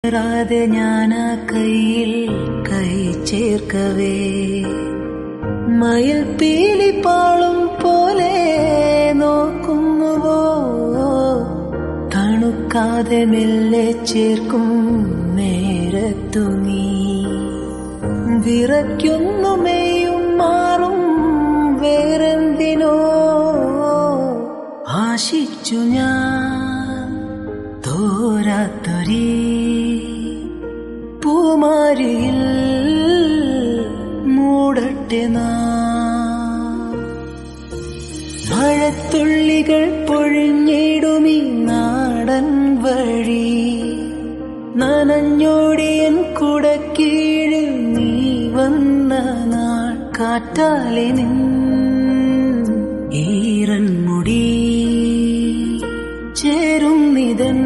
ാതെ ഞാനാ കയ്യിൽ കൈ ചേർക്കവേ മയിൽ പീലിപ്പാളും പോലെ നോക്കുന്നുവോ തണുക്കാതെ മെല്ലെ ചേർക്കും നേരത്തു നീ വിറയ്ക്കുന്നു മെയ്യും മാറും വേറെന്തിനോ ആശിച്ചു ഞാൻ തോരാത്തൊരീ പൂമാരിയിൽ മൂടട്ടെ മഴത്തുള്ളികൾ പൊഴിഞ്ഞിടുമീ നാടൻ വഴി നനഞ്ഞോടിയൻ കുടക്കീഴിൽ നീ വന്ന നാൾ കാറ്റാലെ നിൻ ഈറൻ മുടി ചേരും നിതൻ